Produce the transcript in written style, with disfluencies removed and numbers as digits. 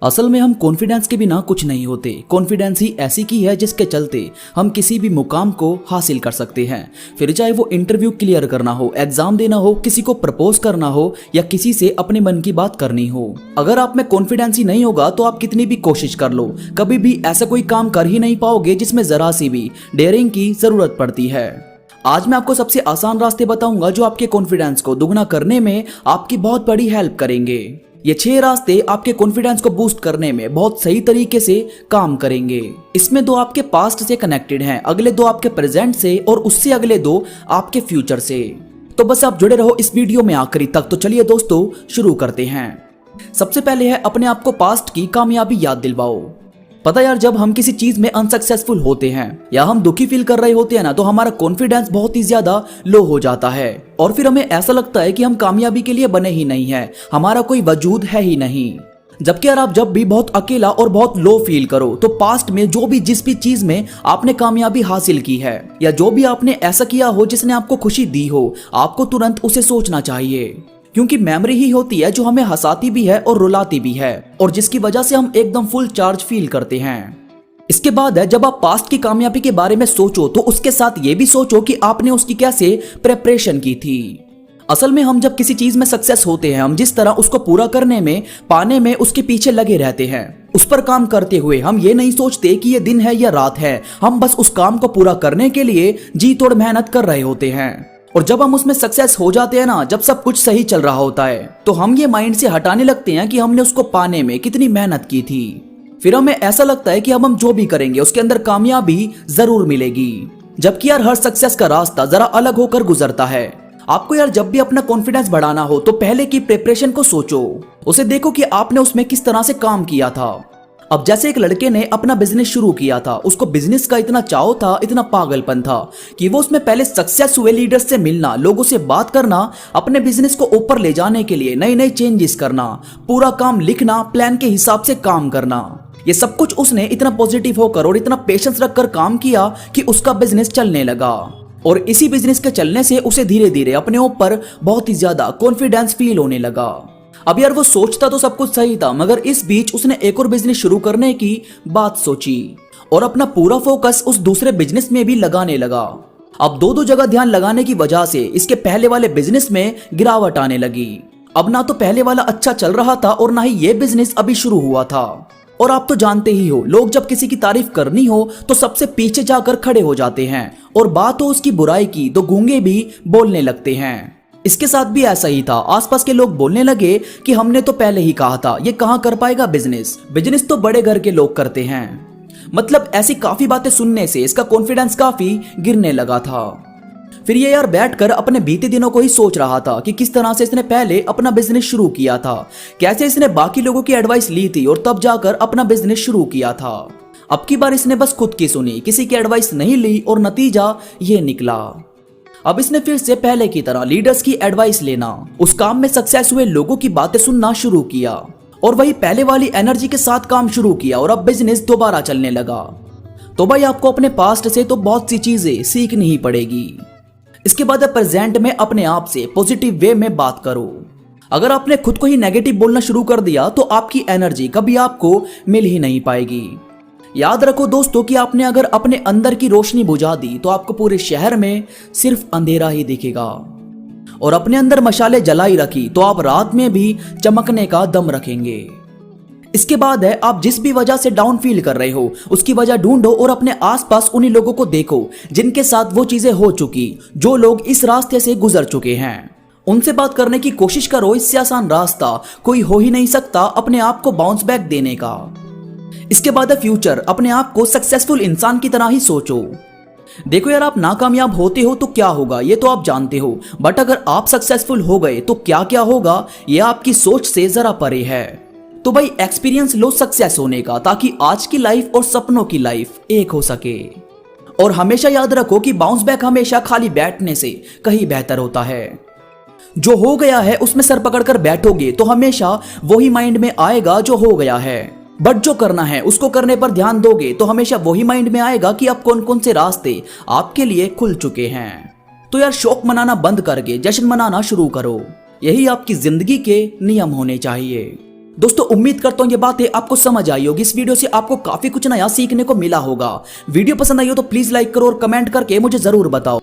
असल में हम कॉन्फिडेंस के बिना कुछ नहीं होते। कॉन्फिडेंस ही ऐसी की है जिसके चलते हम किसी भी मुकाम को हासिल कर सकते हैं। फिर चाहे वो इंटरव्यू क्लियर करना हो, एग्जाम देना हो, किसी को प्रपोज करना हो या किसी से अपने मन की बात करनी हो। अगर आप में कॉन्फिडेंस ही नहीं होगा तो आप कितनी भी कोशिश कर लो, कभी भी ऐसा कोई काम कर ही नहीं पाओगे जिसमें जरा सी भी डेयरिंग की जरूरत पड़ती है। आज मैं आपको सबसे आसान रास्ते बताऊंगा जो आपके कॉन्फिडेंस को दुगना करने में आपकी बहुत बड़ी हेल्प करेंगे। ये 6 रास्ते आपके कॉन्फिडेंस को बूस्ट करने में बहुत सही तरीके से काम करेंगे। इसमें 2 आपके पास्ट से कनेक्टेड हैं, अगले 2 आपके प्रेजेंट से और उससे अगले 2 आपके फ्यूचर से। तो बस आप जुड़े रहो इस वीडियो में आखिरी तक। तो चलिए दोस्तों शुरू करते हैं। सबसे पहले है अपने आप को पास्ट की कामयाबी याद दिलवाओ। पता यार, जब हम किसी चीज में अनसक्सेसफुल होते हैं या हम दुखी फील कर रहे होते हैं ना, तो हमारा कॉन्फिडेंस बहुत ही ज्यादा लो हो जाता है और फिर हमें ऐसा लगता है कि हम कामयाबी के लिए बने ही नहीं है, हमारा कोई वजूद है ही नहीं। जबकि यार आप जब भी बहुत अकेला और बहुत लो फील करो तो पास्ट में जिस भी चीज में आपने कामयाबी हासिल की है या जो भी आपने ऐसा किया हो जिसने आपको खुशी दी हो, आपको तुरंत उसे सोचना चाहिए। क्योंकि मेमोरी ही होती है जो हमें हंसाती भी है और रुलाती भी है और जिसकी वजह से हम एकदम फुल चार्ज फील करते हैं। इसके बाद है, जब आप पास्ट की कामयाबी के बारे में सोचो तो उसके साथ ये भी सोचो कि आपने उसकी कैसे प्रेपरेशन की थी। असल में हम जब किसी चीज में सक्सेस होते हैं, हम जिस तरह उसको पूरा करने में, पाने में उसके पीछे लगे रहते हैं, उस पर काम करते हुए हम ये नहीं सोचते कि ये दिन है या रात है, हम बस उस काम को पूरा करने के लिए जी तोड़ मेहनत कर रहे होते हैं। और जब हम उसमें सक्सेस हो जाते हैं ना, जब सब कुछ सही चल रहा होता है, तो हम ये माइंड से हटाने लगते हैं कि हमने उसको पाने में कितनी मेहनत की थी। फिर हमें ऐसा लगता है कि अब हम जो भी करेंगे उसके अंदर कामयाबी जरूर मिलेगी। जबकि यार हर सक्सेस का रास्ता जरा अलग होकर गुजरता है। आपको यार जब भी अपना कॉन्फिडेंस बढ़ाना हो तो पहले की प्रिपरेशन को सोचो, उसे देखो कि आपने उसमें किस तरह से काम किया था। अब जैसे एक लड़के ने अपना बिजनेस शुरू किया था, उसको बिजनेस का इतना चाव था, इतना पागलपन था कि वो उसमें पहले सक्सेस हुए लीडर्स से मिलना, लोगों से बात करना, अपने बिजनेस को ऊपर ले जाने के लिए नए नए चेंजेस करना, पूरा काम लिखना, प्लान के हिसाब से काम करना, ये सब कुछ उसने इतना पॉजिटिव होकर और इतना पेशेंस रखकर काम किया कि उसका बिजनेस चलने लगा। और इसी बिजनेस के चलने से उसे धीरे धीरे अपने ऊपर बहुत ही ज्यादा कॉन्फिडेंस फील होने लगा। अब यार वो सोचता तो सब कुछ सही था, मगर इस बीच उसने एक और बिजनेस शुरू करने की बात सोची और अपना पूरा फोकस उस दूसरे बिजनेस में भी लगाने लगा। अब दो जगह ध्यान लगाने की वजह से इसके पहले वाले बिजनेस में गिरावट आने लगी। अब ना तो पहले वाला अच्छा चल रहा था और ना ही ये बिजनेस अभी शुरू हुआ था। और आप तो जानते ही हो, लोग जब किसी की तारीफ करनी हो तो सबसे पीछे जाकर खड़े हो जाते हैं और बात हो उसकी बुराई की तो गूंगे भी बोलने लगते हैं। इसके साथ भी ऐसा ही था। आसपास के लोग बोलने लगे कि हमने तो पहले ही कहा था, ये कहां कर पाएगा बिजनेस तो बड़े घर के लोग करते हैं। मतलब ऐसी काफी बातें सुनने से इसका कॉन्फिडेंस काफी गिरने लगा था। फिर ये यार बैठकर अपने बीते दिनों को ही सोच रहा था कि किस तरह से इसने पहले अपना बिजनेस शुरू किया था, कैसे इसने बाकी लोगों की एडवाइस ली थी और तब जाकर अपना बिजनेस शुरू किया था। अब की बार इसने बस खुद की सुनी, किसी की एडवाइस नहीं ली और नतीजा ये निकला। अब इसने फिर से पहले की तरह लीडर्स की एडवाइस लेना, उस काम में सक्सेस हुए लोगों की बातें सुनना शुरू किया और वही पहले वाली एनर्जी के साथ काम शुरू किया और अब बिजनेस दोबारा चलने लगा। तो भाई आपको अपने पास्ट से तो बहुत सी चीजें सीखनी ही पड़ेगी। इसके बाद प्रेजेंट में अपने आप से पॉजिटिव वे में बात करो। अगर आपने खुद को ही नेगेटिव बोलना शुरू कर दिया तो आपकी एनर्जी कभी आपको मिल ही नहीं पाएगी। याद रखो दोस्तों कि आपने अगर अपने अंदर की रोशनी बुझा दी तो आपको पूरे शहर में सिर्फ अंधेरा ही दिखेगा, और अपने अंदर मशाले जलाई रखी तो आप रात में भी चमकने का दम रखेंगे। इसके बाद है, आप जिस भी वजह से डाउन फील कर रहे हो उसकी वजह ढूंढो और अपने आसपास उन्हीं लोगों को देखो जिनके साथ वो चीजें हो चुकी, जो लोग इस रास्ते से गुजर चुके हैं। उनसे बात करने की कोशिश करो। इससे आसान रास्ता कोई हो ही नहीं सकता अपने आप को बाउंस बैक देने का। इसके बाद है फ्यूचर। अपने आप को सक्सेसफुल इंसान की तरह ही सोचो। देखो यार, आप नाकामयाब होते हो तो क्या होगा ये तो आप जानते हो, बट अगर आप सक्सेसफुल हो गए तो क्या क्या होगा ये आपकी सोच से जरा परे है। तो भाई एक्सपीरियंस लो सक्सेस होने का, ताकि आज की लाइफ और सपनों की लाइफ एक हो सके। और हमेशा याद रखो कि बाउंस बैक हमेशा खाली बैठने से कहीं बेहतर होता है। जो हो गया है उसमें सर पकड़कर बैठोगे तो हमेशा वही माइंड में आएगा जो हो गया है, बट जो करना है उसको करने पर ध्यान दोगे तो हमेशा वही माइंड में आएगा कि अब कौन कौन से रास्ते आपके लिए खुल चुके हैं। तो यार शौक मनाना बंद करके जश्न मनाना शुरू करो। यही आपकी जिंदगी के नियम होने चाहिए। दोस्तों उम्मीद करता हूँ ये बातें आपको समझ आई होगी। इस वीडियो से आपको काफी कुछ नया सीखने को मिला होगा। वीडियो पसंद आई हो तो प्लीज लाइक करो और कमेंट करके मुझे जरूर बताओ।